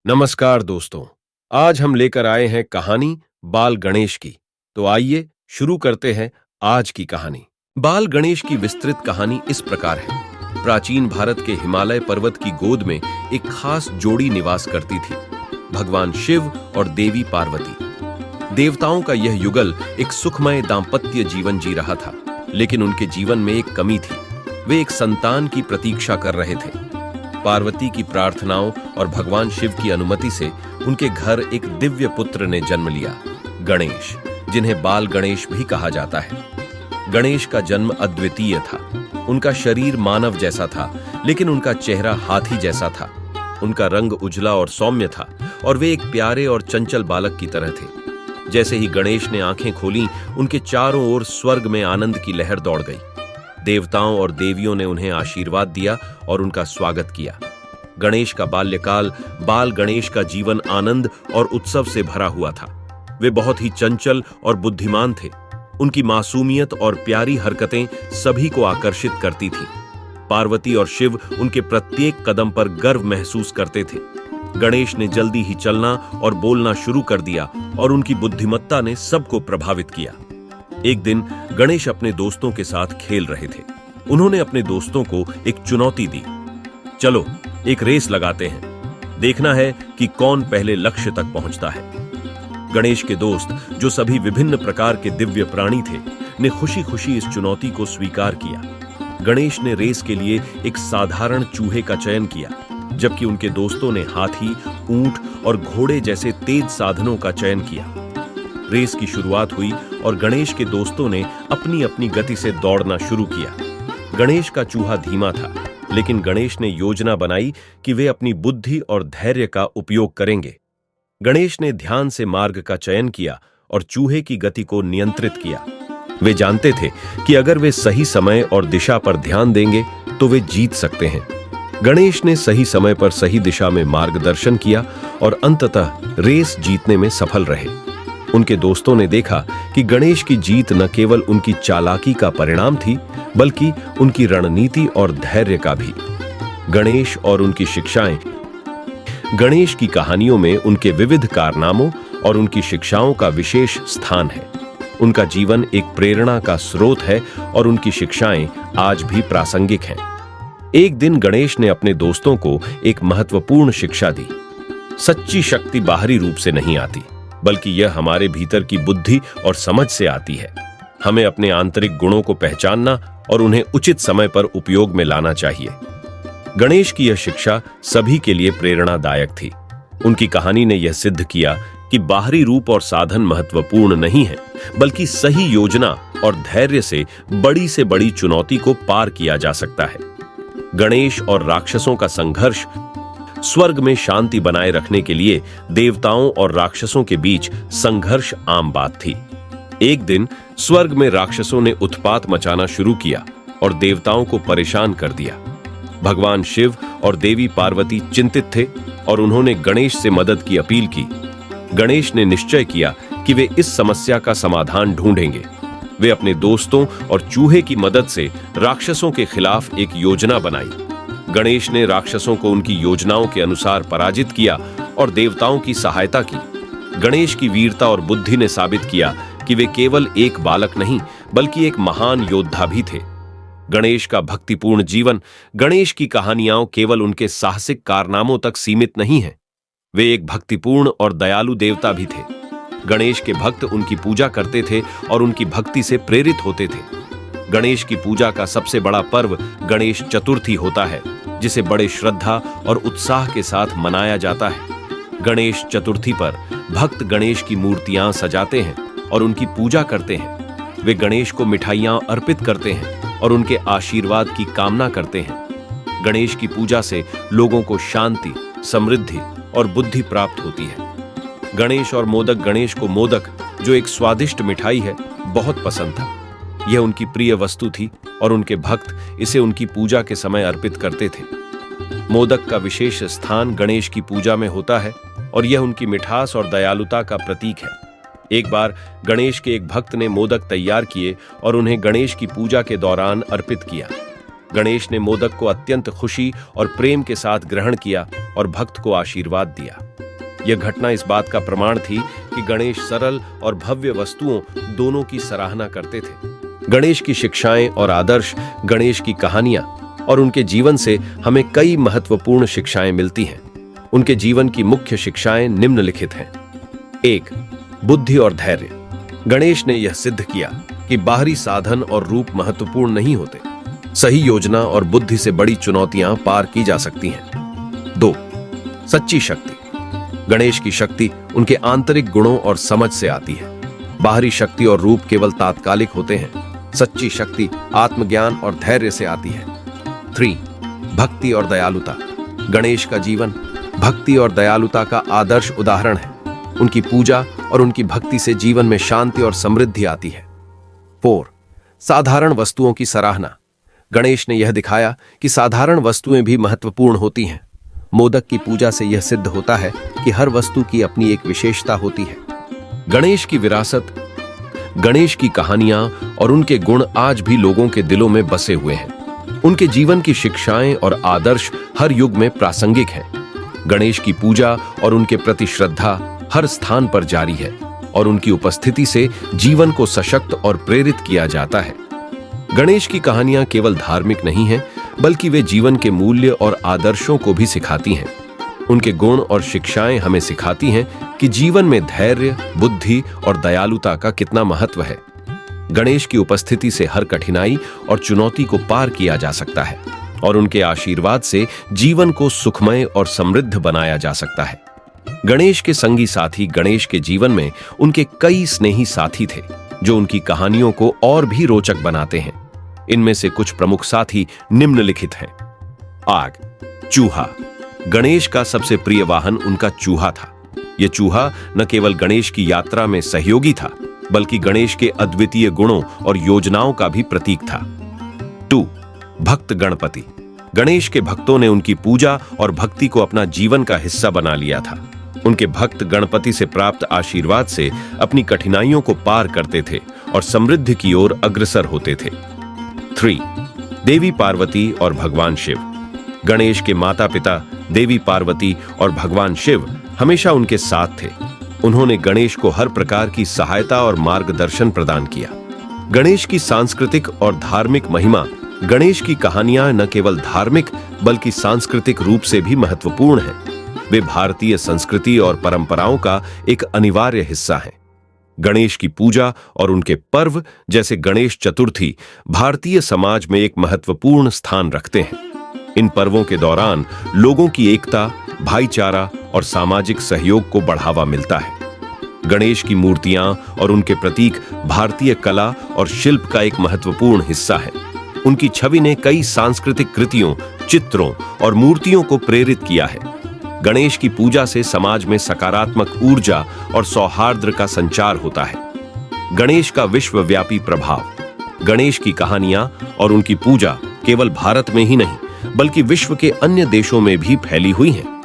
नमस्कार दोस्तों। आज हम लेकर आए हैं कहानी बाल गणेश की। तो आइए शुरू करते हैं आज की कहानी। बाल गणेश की विस्तृत कहानी इस प्रकार है। प्राचीन भारत के हिमालय पर्वत की गोद में एक खास जोड़ी निवास करती थी, भगवान शिव और देवी पार्वती। देवताओं का यह युगल एक सुखमय दाम्पत्य जीवन जी रहा था, लेकिन उनके जीवन में एक कमी थी। वे एक संतान की प्रतीक्षा कर रहे थे। पार्वती की प्रार्थनाओं और भगवान शिव की अनुमति से उनके घर एक दिव्य पुत्र ने जन्म लिया, गणेश, जिन्हें बाल गणेश भी कहा जाता है। गणेश का जन्म अद्वितीय था। उनका शरीर मानव जैसा था, लेकिन उनका चेहरा हाथी जैसा था। उनका रंग उजला और सौम्य था और वे एक प्यारे और चंचल बालक की तरह थे। जैसे ही गणेश ने आंखें खोलीं, उनके चारों ओर स्वर्ग में आनंद की लहर दौड़ गई। देवताओं और देवियों ने उन्हें आशीर्वाद दिया और उनका स्वागत किया। गणेश का बाल्यकाल, बाल गणेश का जीवन आनंद और उत्सव से भरा हुआ था। वे बहुत ही चंचल और बुद्धिमान थे। उनकी मासूमियत और प्यारी हरकतें सभी को आकर्षित करती थी। पार्वती और शिव उनके प्रत्येक कदम पर गर्व महसूस करते थे। गणेश ने जल्दी ही चलना और बोलना शुरू कर दिया और उनकी बुद्धिमत्ता ने सबको प्रभावित किया। एक दिन गणेश अपने दोस्तों के साथ खेल रहे थे। उन्होंने अपने दोस्तों को एक चुनौती दी। चलो एक रेस लगाते हैं, देखना है कि कौन पहले लक्ष्य तक पहुंचता है। गणेश के दोस्त, जो सभी विभिन्न प्रकार के दिव्य प्राणी थे, ने खुशी खुशी इस चुनौती को स्वीकार किया। गणेश ने रेस के लिए एक साधारण चूहे का चयन किया, जबकि उनके दोस्तों ने हाथी, ऊंट और घोड़े जैसे तेज साधनों का चयन किया। रेस की शुरुआत हुई और गणेश के दोस्तों ने अपनी अपनी गति से दौड़ना शुरू किया। गणेश का चूहा धीमा था, लेकिन गणेश ने योजना बनाई कि वे अपनी बुद्धि और धैर्य का उपयोग करेंगे। गणेश ने ध्यान से मार्ग का चयन किया और चूहे की गति को नियंत्रित किया। वे जानते थे कि अगर वे सही समय और दिशा पर ध्यान देंगे तो वे जीत सकते हैं। गणेश ने सही समय पर सही दिशा में मार्गदर्शन किया और अंततः रेस जीतने में सफल रहे। उनके दोस्तों ने देखा कि गणेश की जीत न केवल उनकी चालाकी का परिणाम थी, बल्कि उनकी रणनीति और धैर्य का भी। गणेश और उनकी शिक्षाएं। गणेश की कहानियों में उनके विविध कारनामों और उनकी शिक्षाओं का विशेष स्थान है। उनका जीवन एक प्रेरणा का स्रोत है और उनकी शिक्षाएं आज भी प्रासंगिक हैं। एक दिन गणेश ने अपने दोस्तों को एक महत्वपूर्ण शिक्षा दी। सच्ची शक्ति बाहरी रूप से नहीं आती, बल्कि यह हमारे भीतर की बुद्धि और समझ से आती है। हमें अपने आंतरिक गुणों को पहचानना और उन्हें उचित समय पर उपयोग में लाना चाहिए। गणेश की यह शिक्षा सभी के लिए प्रेरणादायक थी। उनकी कहानी ने यह सिद्ध किया कि बाहरी रूप और साधन महत्वपूर्ण नहीं है, बल्कि सही योजना और धैर्य से बड़ी चुनौती को पार किया जा सकता है। गणेश और राक्षसों का संघर्ष। स्वर्ग में शांति बनाए रखने के लिए देवताओं और राक्षसों के बीच संघर्ष आम बात थी। एक दिन स्वर्ग में राक्षसों ने उत्पात मचाना शुरू किया और देवताओं को परेशान कर दिया। भगवान शिव और देवी पार्वती चिंतित थे और उन्होंने गणेश से मदद की अपील की। गणेश ने निश्चय किया कि वे इस समस्या का समाधान ढूंढेंगे। वे अपने दोस्तों और चूहे की मदद से राक्षसों के खिलाफ एक योजना बनाई। गणेश ने राक्षसों को उनकी योजनाओं के अनुसार पराजित किया और देवताओं की सहायता की। गणेश की वीरता और बुद्धि ने साबित किया कि वे केवल एक बालक नहीं, बल्कि एक महान योद्धा भी थे। गणेश का भक्तिपूर्ण जीवन। गणेश की कहानियां केवल उनके साहसिक कारनामों तक सीमित नहीं हैं। वे एक भक्तिपूर्ण और दयालु देवता भी थे। गणेश के भक्त उनकी पूजा करते थे और उनकी भक्ति से प्रेरित होते थे। गणेश की पूजा का सबसे बड़ा पर्व गणेश चतुर्थी होता है, जिसे बड़े श्रद्धा और उत्साह के साथ मनाया जाता है। गणेश चतुर्थी पर भक्त गणेश की मूर्तियां सजाते हैं और उनकी पूजा करते हैं। वे गणेश को मिठाइयां अर्पित करते हैं और उनके आशीर्वाद की कामना करते हैं। गणेश की पूजा से लोगों को शांति, समृद्धि और बुद्धि प्राप्त होती है। गणेश और मोदक। गणेश को मोदक, जो एक स्वादिष्ट मिठाई है, बहुत पसंद था। यह उनकी प्रिय वस्तु थी और उनके भक्त इसे उनकी पूजा के समय अर्पित करते थे। मोदक का विशेष स्थान गणेश की पूजा में होता है और यह उनकी मिठास और दयालुता का प्रतीक है। एक बार गणेश के एक भक्त ने मोदक तैयार किए और उन्हें गणेश की पूजा के दौरान अर्पित किया। गणेश ने मोदक को अत्यंत खुशी और प्रेम के साथ ग्रहण किया और भक्त को आशीर्वाद दिया। यह घटना इस बात का प्रमाण थी कि गणेश सरल और भव्य वस्तुओं दोनों की सराहना करते थे। गणेश की शिक्षाएं और आदर्श, गणेश की कहानियां और उनके जीवन से हमें कई महत्वपूर्ण शिक्षाएं मिलती हैं। उनके जीवन की मुख्य शिक्षाएं निम्नलिखित हैं। 1. बुद्धि और धैर्य। गणेश ने यह सिद्ध किया कि बाहरी साधन और रूप महत्वपूर्ण नहीं होते। सही योजना और बुद्धि से बड़ी चुनौतियां पार की जा सकती हैं। 2. सच्ची शक्ति। गणेश की शक्ति उनके आंतरिक गुणों और समझ से आती है। बाहरी शक्ति और रूप केवल तात्कालिक होते हैं। सच्ची शक्ति आत्मज्ञान और धैर्य से आती है। 3. भक्ति और दयालुता। गणेश का जीवन भक्ति और दयालुता का आदर्श उदाहरण है। उनकी पूजा और उनकी भक्ति से जीवन में शांति और समृद्धि आती है। 4. साधारण वस्तुओं की सराहना। गणेश ने यह दिखाया कि साधारण वस्तुएं भी महत्वपूर्ण होती हैं। मोदक की पूजा से यह सिद्ध होता है कि हर वस्तु की अपनी एक विशेषता होती है। गणेश की विरासत, गणेश की कहानियां और उनके गुण आज भी लोगों के दिलों में बसे हुए हैं। उनके जीवन की शिक्षाएं और आदर्श हर युग में प्रासंगिक हैं। गणेश की पूजा और उनके प्रति श्रद्धा हर स्थान पर जारी है और उनकी उपस्थिति से जीवन को सशक्त और प्रेरित किया जाता है। गणेश की कहानियां केवल धार्मिक नहीं हैं, बल्कि वे जीवन के मूल्य और आदर्शों को भी सिखाती हैं। उनके गुण और शिक्षाएं हमें सिखाती हैं कि जीवन में धैर्य, बुद्धि और दयालुता का कितना महत्व है। गणेश की उपस्थिति से हर कठिनाई और चुनौती को पार किया जा सकता है और उनके आशीर्वाद से जीवन को सुखमय और समृद्ध बनाया जा सकता है। गणेश के संगी साथी गणेश के जीवन में उनके कई स्नेही साथी थे, जो उनकी कहानियों को और भी रोचक बनाते हैं। इनमें से कुछ प्रमुख साथी निम्नलिखित हैं। आग, चूहा। गणेश का सबसे प्रिय वाहन उनका चूहा था। यह चूहा न केवल गणेश की यात्रा में सहयोगी था, बल्कि गणेश के अद्वितीय गुणों और योजनाओं का भी प्रतीक था। 2. भक्त गणपति। गणेश के भक्तों ने उनकी पूजा और भक्ति को अपना जीवन का हिस्सा बना लिया था। उनके भक्त गणपति से प्राप्त आशीर्वाद से अपनी कठिनाइयों को पार करते थे और समृद्धि की ओर अग्रसर होते थे। 3. देवी पार्वती और भगवान शिव। गणेश के माता पिता देवी पार्वती और भगवान शिव हमेशा उनके साथ थे। उन्होंने गणेश को हर प्रकार की सहायता और मार्गदर्शन प्रदान किया। गणेश की सांस्कृतिक और धार्मिक महिमा। गणेश की कहानियां न केवल धार्मिक बल्कि सांस्कृतिक रूप से भी महत्वपूर्ण हैं। वे भारतीय संस्कृति और परंपराओं का एक अनिवार्य हिस्सा हैं। गणेश की पूजा और उनके पर्व जैसे गणेश चतुर्थी भारतीय समाज में एक महत्वपूर्ण स्थान रखते हैं। इन पर्वों के दौरान लोगों की एकता, भाईचारा और सामाजिक सहयोग को बढ़ावा मिलता है। गणेश की मूर्तियां और उनके प्रतीक भारतीय कला और शिल्प का एक महत्वपूर्ण हिस्सा है। उनकी छवि ने कई सांस्कृतिक कृतियों, चित्रों और मूर्तियों को प्रेरित किया है। गणेश की पूजा से समाज में सकारात्मक ऊर्जा और सौहार्द का संचार होता है। गणेश का विश्वव्यापी प्रभाव। गणेश की कहानियां और उनकी पूजा केवल भारत में ही नहीं, बल्कि विश्व के अन्य देशों में भी फैली हुई हैं।